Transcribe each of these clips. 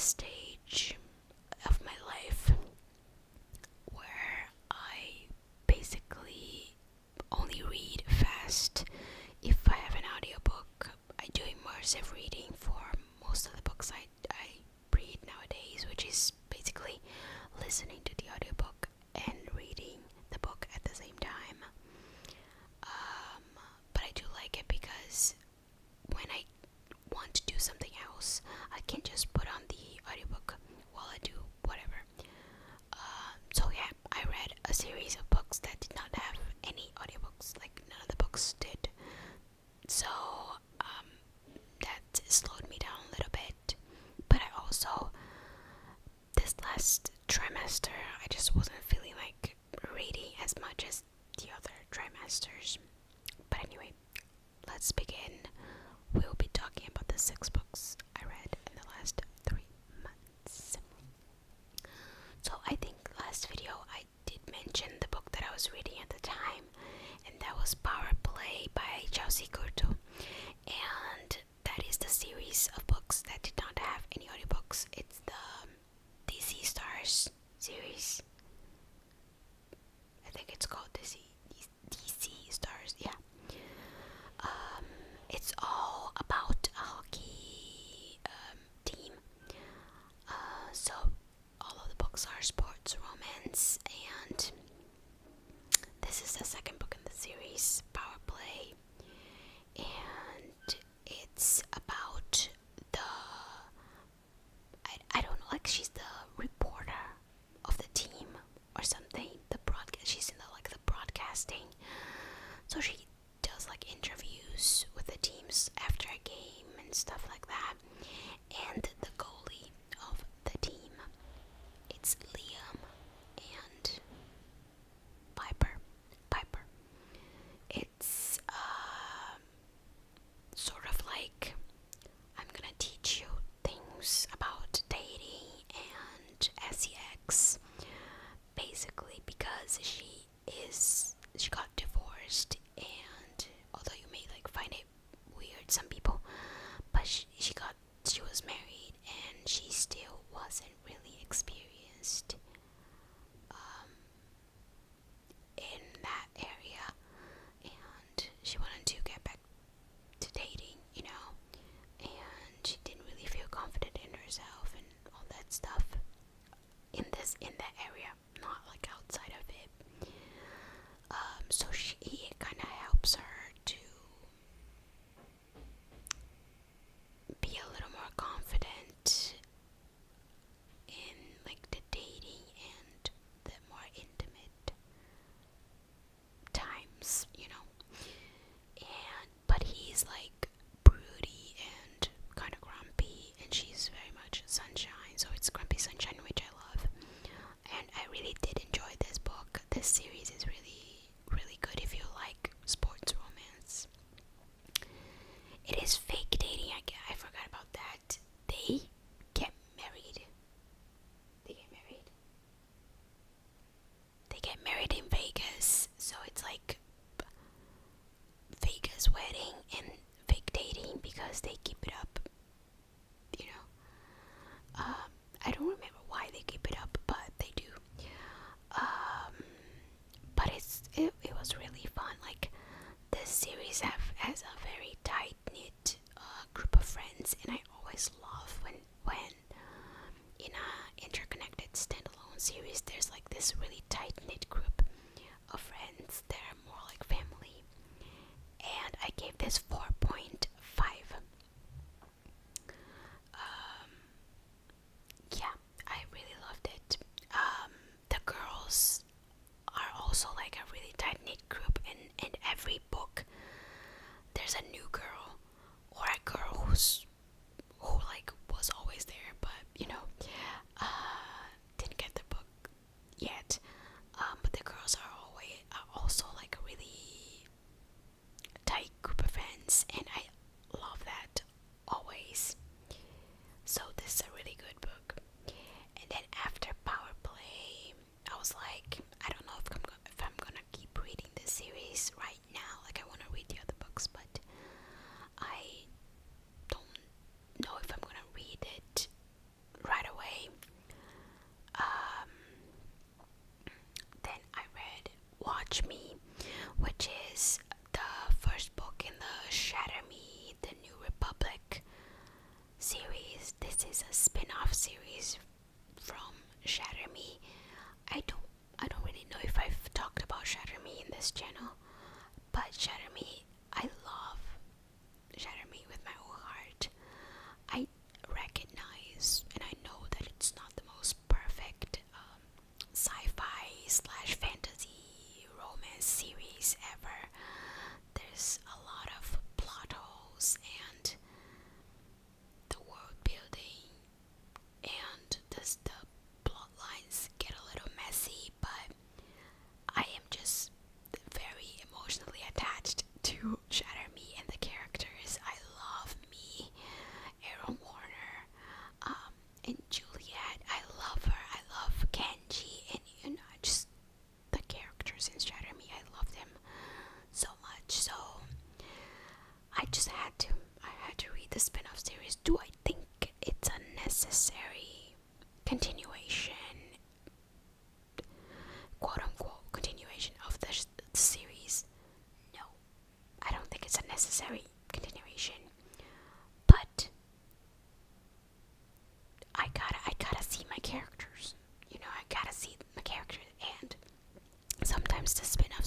stage of my life where I basically only read fast if I have an audiobook. I do immersive reading for most of the books I read nowadays, which is basically listening to the audiobook and reading the book at the same time. But I do like it because when I want to do something else, I can just put on the audiobook while I do whatever. So yeah, I read a series of books that did not have any audiobooks, like none of the books did. So that slowed me down a little bit. But I also, this last trimester, I just wasn't feeling like reading as much as the other trimesters. But anyway, let's begin. We'll be talking about the 6 books I read in the last 3 months. So I think last video I did mention the book that I was reading at the time, and that was Power Play by Chelsea Curto. And that is the series of books that did not have any audiobooks. It's the DC Stars series. I think it's called DC Stars, yeah. It's all about a hockey team. So all of the books are sports romance, and this is the second book in the series, Power Play, and it's about I don't know, like she's the reporter of the team or something. She's in the broadcasting, so she does like interviews with the teams after a game and stuff like that. And the goalie of the team, it's Liam and Piper. It's sort of like, I'm gonna teach you things about dating and sex, basically, because she got divorced, and although you may like find it weird, some people, but she was married and she still wasn't really experienced in that area, and she wanted to get back to dating, and she didn't really feel confident in herself and all that stuff in that area, not like outside of it. So he kind of helps her to be a little more confident in like the dating and the more intimate times, but he's like broody and kind of grumpy, and she's very much sunshine, so it's Grumpy Sunshine, which I love. And I really did enjoy this book. This series is really, really good if you like sports romance. It is fake dating. I forgot about that. They get married. They get married in Vegas. So it's like Vegas wedding and fake dating because they keep it up. I don't remember why they keep it up, but they do. But it was really fun. Like, this series has a very tight knit group of friends, and I always love when in a interconnected standalone series there's like this really tight knit group of friends that are more like family. And I gave this 4.5. Yeah, I really loved it. The girls are also like a really tight knit group, and in every book there's a new girl or a girl who like was always there, but didn't get the book yet. But the girls are also like a really tight group of friends, and I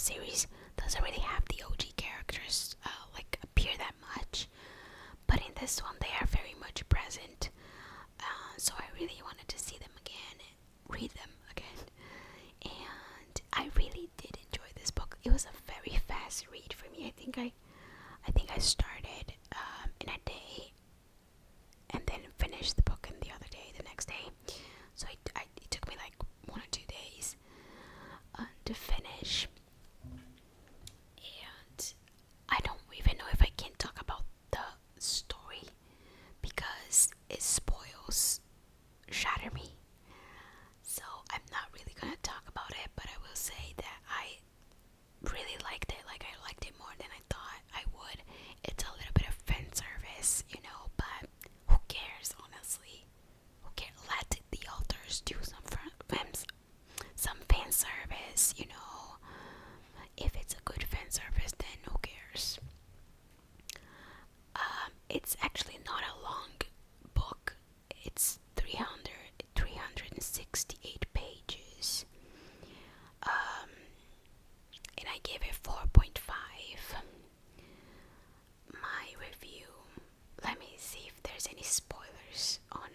series doesn't really have the OG characters like appear that much, but in this one they are very much present. So I really wanted to see them again, read them again, and I really did enjoy this book. It was a very fast read for me. I think I started in a day and then finished the book in the other day, the next day. So it took me like 1 or 2 days to finish. And I don't even know if I can talk about the story because it spoils Shatter Me. So I'm not really gonna talk about it, but I will say that I really liked it. Like, I liked it more than I thought I would. It's a little bit of fan service, but who cares, honestly? Who cares? Let the authors do some fan service, If it's a good fan service, then who cares? It's actually not a long book. It's 368 pages. And I gave it 4.5. My review, let me see if there's any spoilers on it.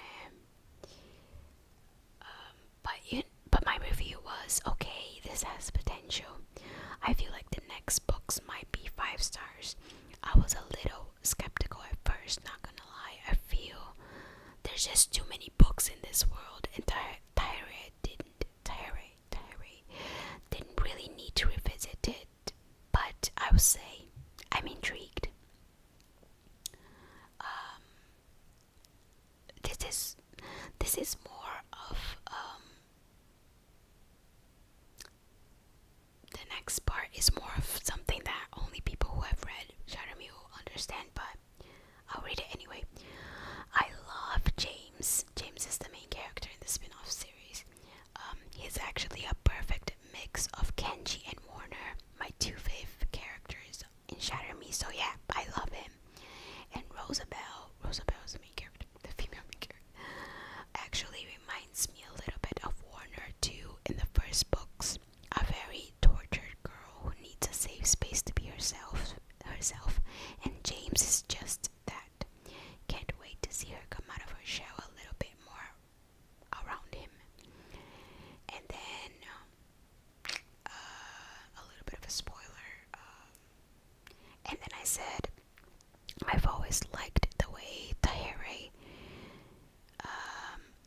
But my review was okay. This has potential. I feel like the next books might be 5 stars. I was a little skeptical at first, not gonna lie. I feel there's just too many books in this world, and Tyre didn't really need to revisit it. But I would say I'm intrigued. This is more of the next part is more of something that only people who have read Shatter Me will understand, but I'll read it anyway. I love James. James is the main character in the spin-off series. He's actually a perfect mix of Kenji and Warner, my 2 fave characters in Shatter Me. So yeah, I love him. And Rosabelle is the main character, the female main character. Actually reminds me a little bit of Warner too in the first books. A very tortured girl who needs a safe space to be herself. And James is just that. Can't wait to see her come out of her shell a little bit more around him. And then a little bit of a spoiler. And then I said I've always liked the way Tahere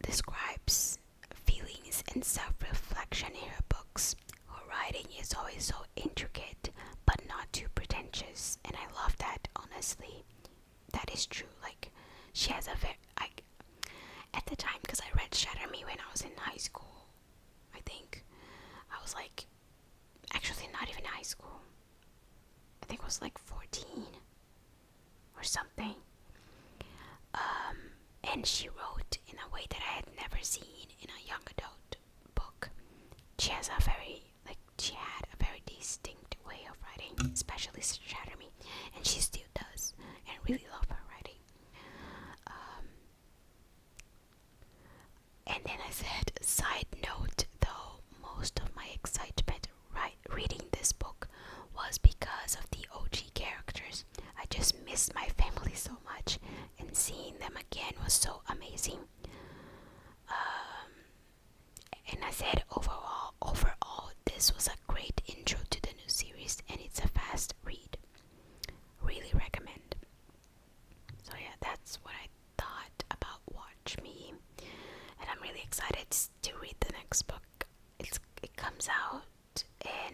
describes feelings and self-reflection in her books. Her writing is always so intricate but not too pretentious, and I love that. Honestly, that is true. Like, she has a very, like, at the time, because I read Shatter Me when I was in high school. I think I was like, actually not even high school, I think it was like 14 or something. And she wrote in a way that I had never seen in a young adult book. She had a very distinct way of writing, especially Shatter Me, and she still does, and I really love her writing. And then I said, side note though, most of my excitement reading this book was because of the OG characters. I just missed my family so much, and seeing them again was so amazing. And I said overall, this was a great intro to the new series, and it's a fast read. Really recommend. So yeah, that's what I thought about Watch Me, and I'm really excited to read the next book. It comes out in,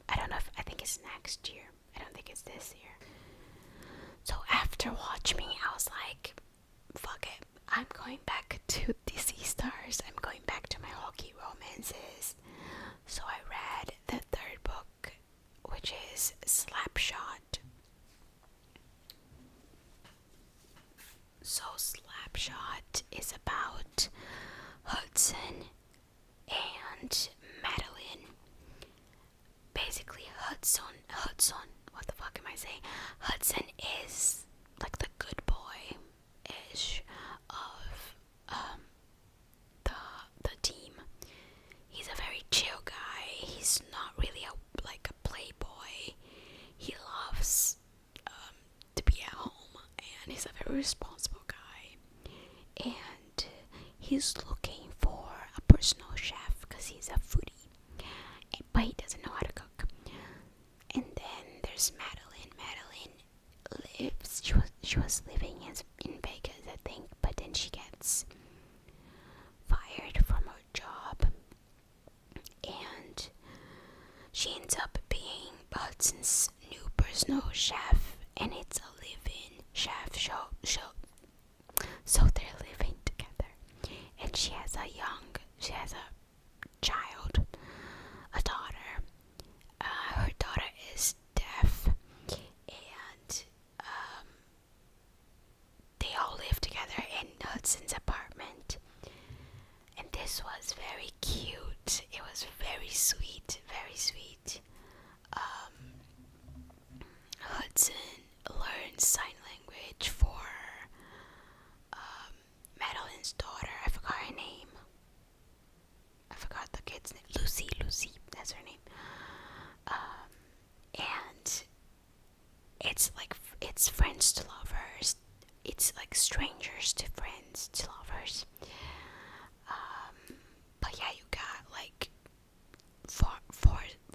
I think it's next year. I don't think it's this year. So after Watch Me, I was like, fuck it. I'm going back to DC Stars. I'm going back to my hockey romances. So I read the 3rd book, which is Slapshot. So Slapshot is about Hudson and Madeline. Basically, Hudson, what the fuck am I saying? Hudson is like the good boy-ish of the team. He's a very chill guy. He's not really a and he's looking for a personal chef because he's a foodie, but he doesn't know how to cook. And then there's Madeline. Madeline lives. She was living in Vegas, I think, but then she gets fired from her job, and she ends up being Hudson's new personal chef, and it's a live-in chef show. So they're living together, and she has a child, a daughter. Her daughter is deaf, and they all live together in Hudson's apartment. And this was very cute. It was very sweet, very sweet. Hudson learns sign language for Madeline's daughter. I forgot her name. I forgot the kid's name. Lucy, that's her name. And it's friends to lovers. It's like strangers to friends to lovers. But yeah, you got like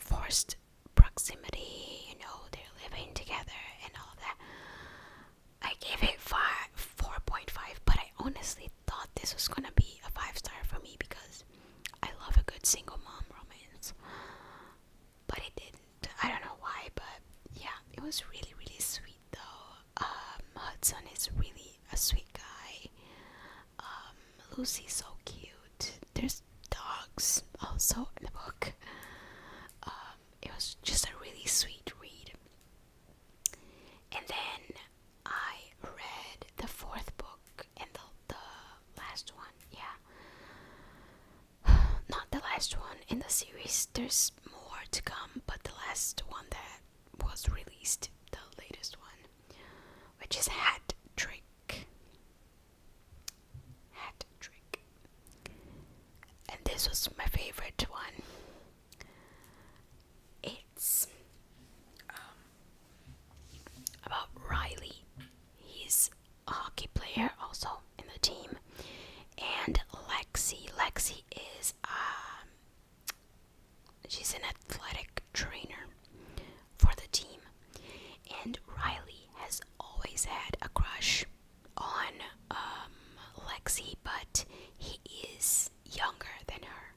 forced proximity. They're living together and all of that. I gave it 4.5, but I honestly thought this was gonna be a 5-star for me because I love a good single mom romance. But it didn't. I don't know why, but yeah, it was really, really sweet though. Hudson is really a sweet guy. Lucy's so cute. There's dogs also in the book. It was just a really sweet read. And then I read the 4th book and the last one. Yeah. Not the last one in the series. There's more to come, but the last one that was released, the latest one, which is Hat Trick. And this was my favorite one. It's about Riley. He's a hockey player also in the team. And Lexi is she's an athletic trainer for the team. And Riley has always had a crush on Lexi, but he is younger than her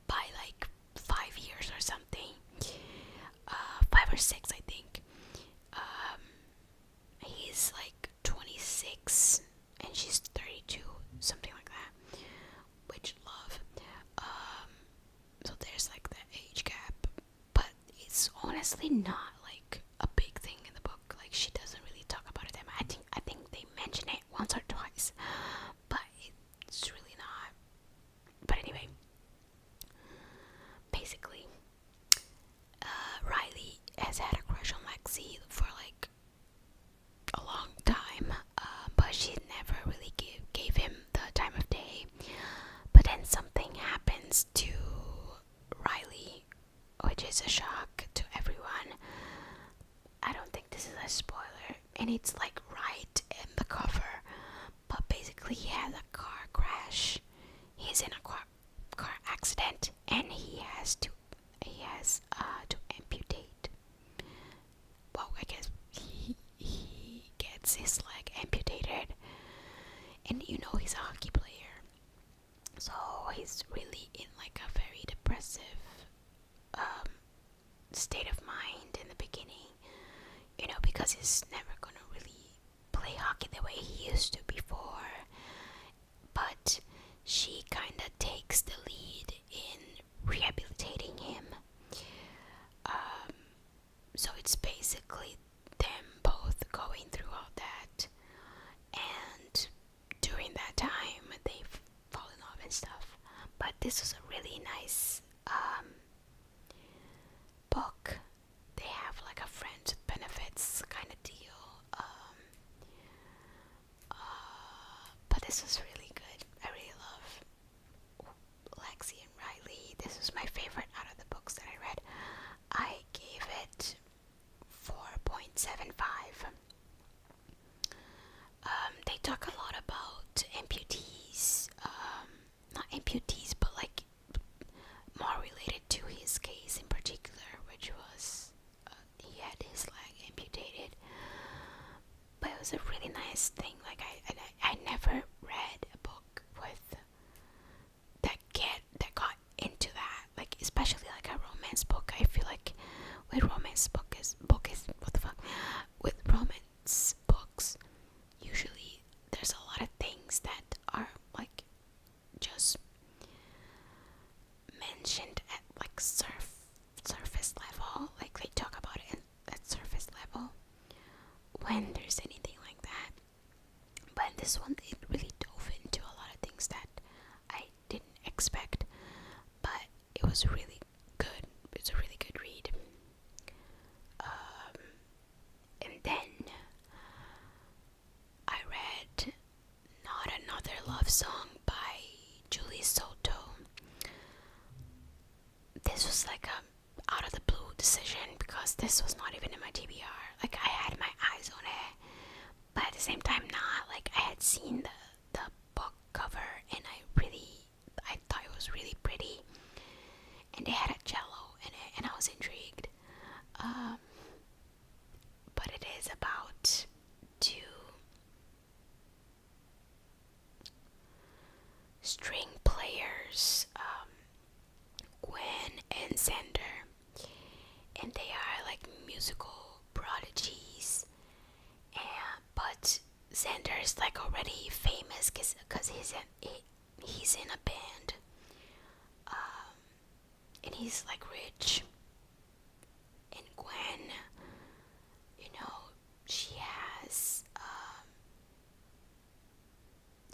by like 5 years or something. 5 or 6, I think. He's like 26 and she's 32, something like that. Which love. So there's like that age gap, but it's honestly not like a big thing in the book. Like she doesn't really talk about it. I think they mention it once or twice, but it's really not. But anyway, basically, Riley has had a crush on Lexi for like a long time, but she never really gave him the time of day. But then something happens to Riley, which is a shock to everyone. I don't think this is a spoiler, and it's like right in the cover. But basically, he has a car crash. He's in a car accident, and he has to amputate. Well, I guess he gets his leg amputated, and he's a hockey player, so he's really in like a very depressive state of mind in the beginning, because he's never gonna really play hockey the way he used to before. But she kind of takes the lead in rehabilitating him. So it's basically them both going through all that, and during that time they fall in love and stuff. But this was a really nice book. They have like a friends with benefits kind of deal. But this was really good. I really love Lexi and Riley. This was my favorite out of the books that I read. I gave it 4.75. They talk a lot about amputees this one, it really dove into a lot of things that I didn't expect, but it was really good. It's a really good read. And then I read Not Another Love Song by Julie Soto. This was like a out of the blue decision because this was not even in my TBR. Like, I had my eyes on it, but at the same time not. Like, I had seen the book cover and I thought it was really pretty, and it had a cello in it, and I was intrigued. But it is about two string players, Gwen and Xander, and they are like musical prodigies. But Xander is like already famous because he's in a band, and he's like rich. And Gwen, she has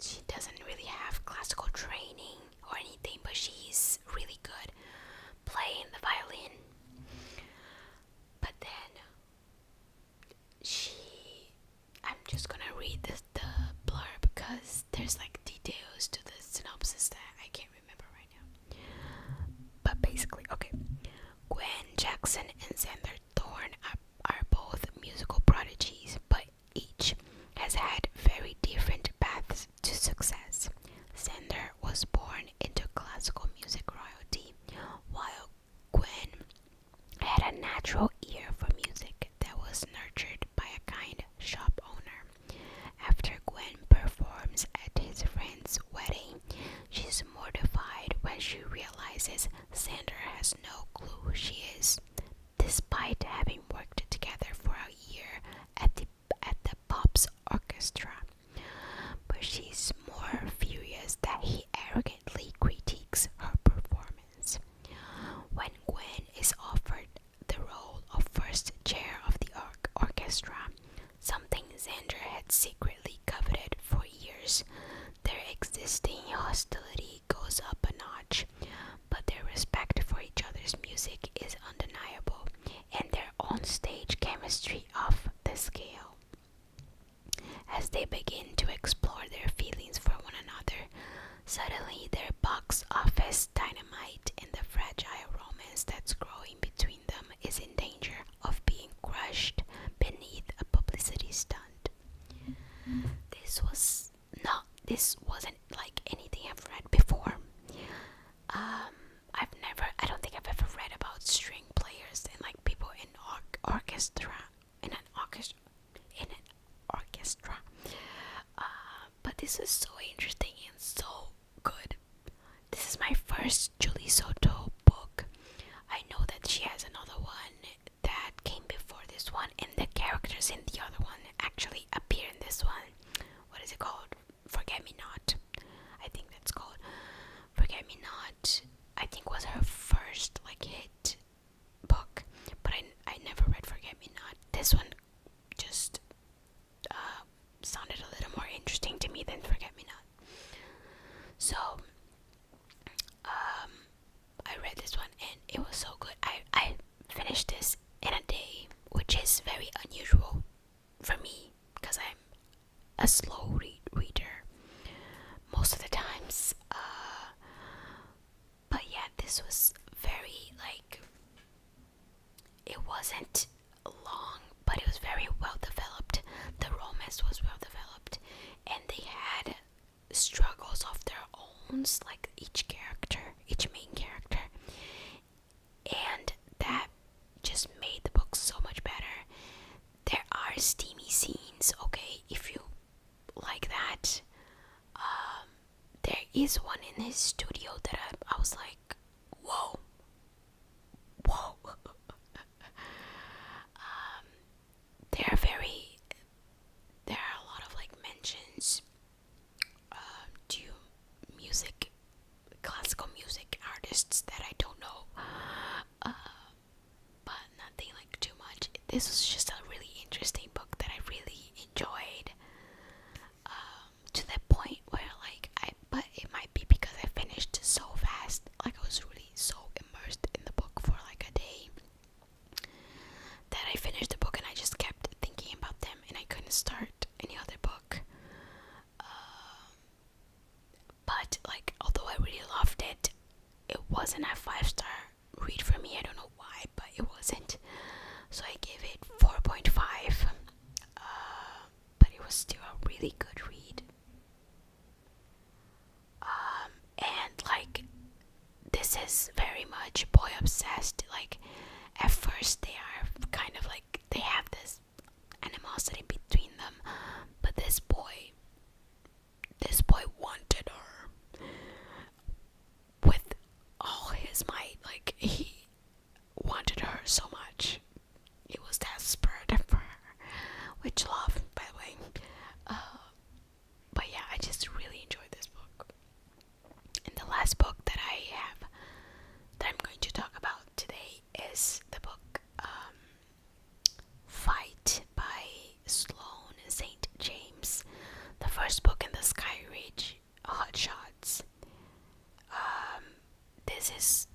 she doesn't really have classical training or anything, but she's really good playing the violin. But then I'm just gonna read the blurb because there's like details to the synopsis that I can't remember right now. But basically, okay, Gwen Jackson and Xander Thorne are both musical prodigies, but each has had very different paths to success. Xander was born into classical music royalty, while Gwen had a natural ear for music that was nurtured by a kind shop owner. After Gwen performs at his friend's wedding, she's mortified when she realizes Xander has no clue who she is, despite having worked together for a year at the Pops Orchestra. But she's more furious that he arrogantly critiques her performance. When Gwen is offered the role of first chair of the orchestra, something Xander had secretly coveted for years, their existing hostility goes up a notch, but their respect for each other's music is undeniable, and their on-stage chemistry off the scale. As they begin to explore their feelings for one another, suddenly their box office dynamite and the fragile romance that's growing between them is in danger of being crushed beneath a publicity stunt. This wasn't like anything I've read before. I don't think I've ever read about string players and like people in an orchestra. But this is so interesting and so good. This is my first Julie Soto book. I know that she has another one that came before this one, and the characters in the other one actually appear in this one. What is it called? Forget Me Not. I think that's called Forget Me Not. I think was her first like hit book, but I never read Forget Me Not. This one just sounded a little more interesting to me than Forget Me Not. So I read this one and it was so good. I finished this in a day, which is very unusual for me because I'm a slow reader most of the times. But yeah, this was very like, it wasn't long, but it was very well developed. The romance was well developed, and they had struggles of their own, like each main character, and that just made the book so much better. There are steamy scenes, okay, if you like that. There is one in his studio that I was like, whoa. There are a lot of like mentions to classical music artists that I don't know, but nothing like too much. This was just a really interesting book that I really enjoyed to wasn't a 5-star read for me. I don't know why, but it wasn't. So I gave it 4.5. But it was still a really good read. And like, this is very much boy obsessed. Like, at first they are kind of like, they have this animosity between them, but this boy wanted her with all his might. Like, he wanted her so much. He was desperate for her, which love, by the way. But yeah, I just really enjoyed this book. And the last book that I'm going to talk about today is the book Fight by Sloane St. James, the first book in the Sky Ridge Hot Shots. This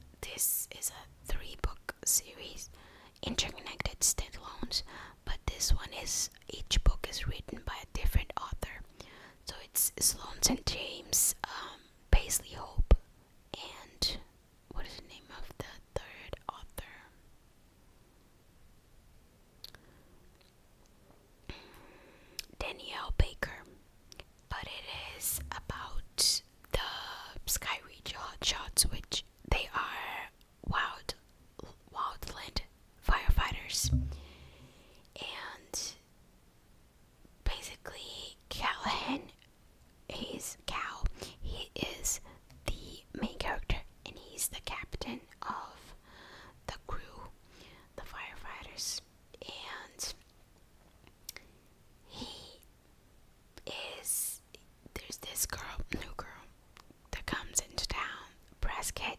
is a 3-book series, interconnected standalones, but this one is, each book is written by a different author. So it's Sloane St. James, Paisley Hope, and what is the name of the third author? Danielle Baker. But it is about the Sky Ridge Hotshots, which they are wildland firefighters. And basically, Callahan, he's Cal. He is the main character, and he's the captain of the crew, the firefighters. And there's this new girl that comes into town, Prescott.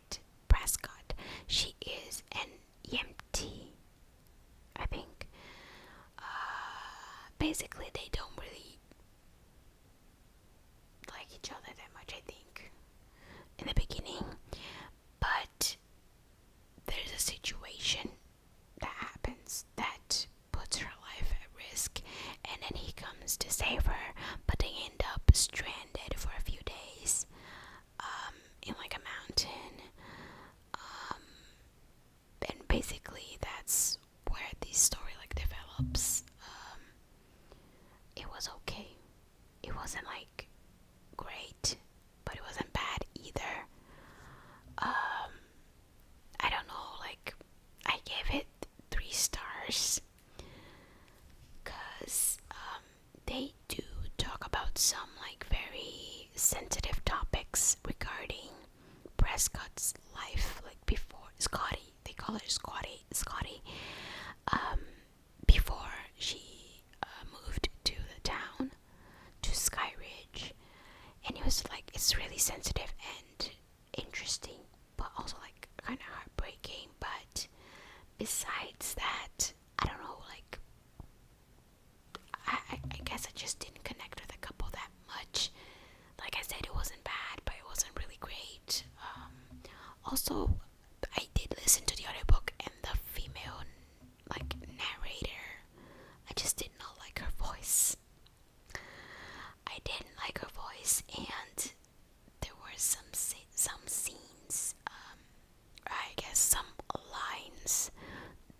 She is an EMT, I think. Basically, they don't really like each other that much, I think, in the beginning. But there's a situation that happens that puts her life at risk, and then he comes to save her, but they end up stranded for a few days in like a mountain. And basically that's where the story like develops. It was okay. It wasn't like great, but it wasn't bad either. I don't know, like, I gave it 3 stars because they do talk about some like very sensitive topics regarding Prescott's life, like before Scotty, they call her Scotty, before she moved to the town, to Sky Ridge. And it was like, it's really sensitive and interesting, but also like kind of heartbreaking. But besides that, I don't know, like, I guess I just didn't connect with the couple that much. Like I said, it wasn't bad, but it wasn't really great. Also, I did listen to the audiobook, and the female like narrator, I just did not like her voice. I didn't like her voice, and there were some scenes, I guess some lines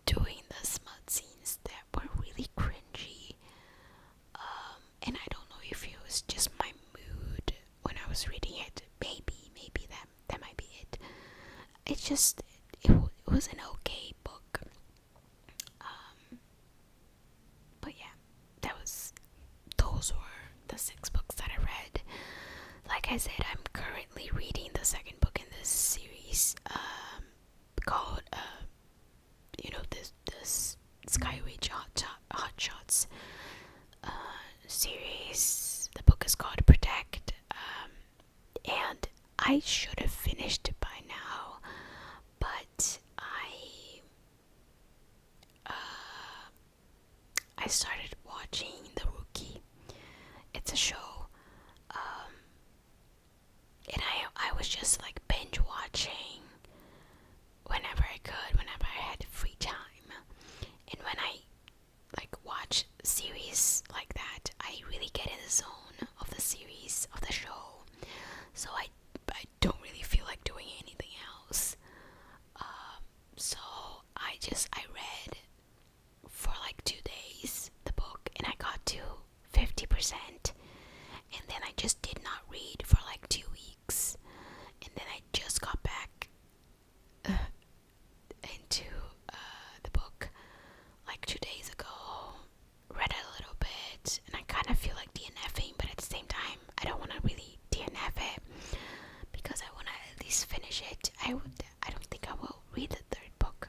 during the smut scenes that were really cringy. And I don't know if it was just my mood when I was reading it. Maybe that might be it. It's just, it was an okay book. But yeah, those were the 6 books that I read. Like I said, I'm currently reading the second book in this series, called, this Sky Ridge Hot Shots series. The book is called Protect, and I should have finished it by now, but I started watching The Rookie. It's a show, and I was just like binge watching whenever I could, whenever I had free time. And when I like watch series like that, I really get in the zone of the series, of the show. So I don't really just did not read for like 2 weeks, and then I just got back into the book like 2 days ago. Read it a little bit, and I kind of feel like DNFing, but at the same time, I don't want to really DNF it because I want to at least finish it. I don't think I will read the third book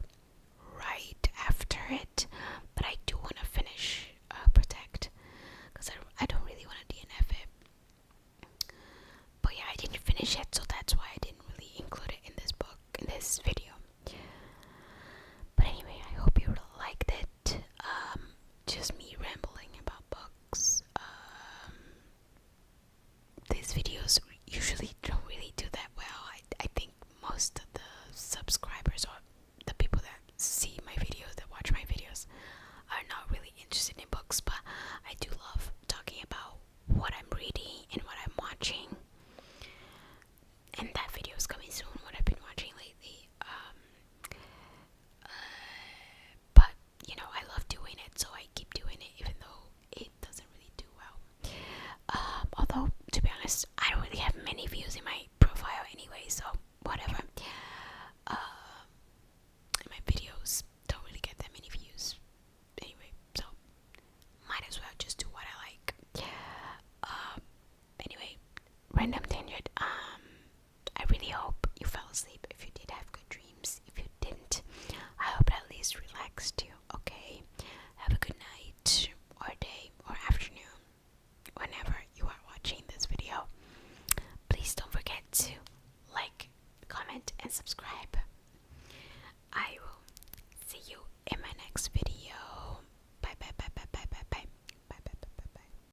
right after it, but I do want to finish Protect because I don't really want to DNF it. But yeah, I didn't finish it, so that's why I didn't really include it in this book, in this video. But anyway, I hope you liked it. Just me rambling about books. These videos usually don't really do that well. I think most of the subscribers or the people that see my videos, that watch my videos, are not really interested in books, but I do love talking about what I'm reading and what I'm watching. And that video is coming soon, what I've been watching lately. But you know, I love doing it, so I keep doing it even though it doesn't really do well. Although, to be honest, I don't really have many views in my profile anyway, so whatever. My videos don't really get that many views anyway, so might as well just do what I like. Anyway, random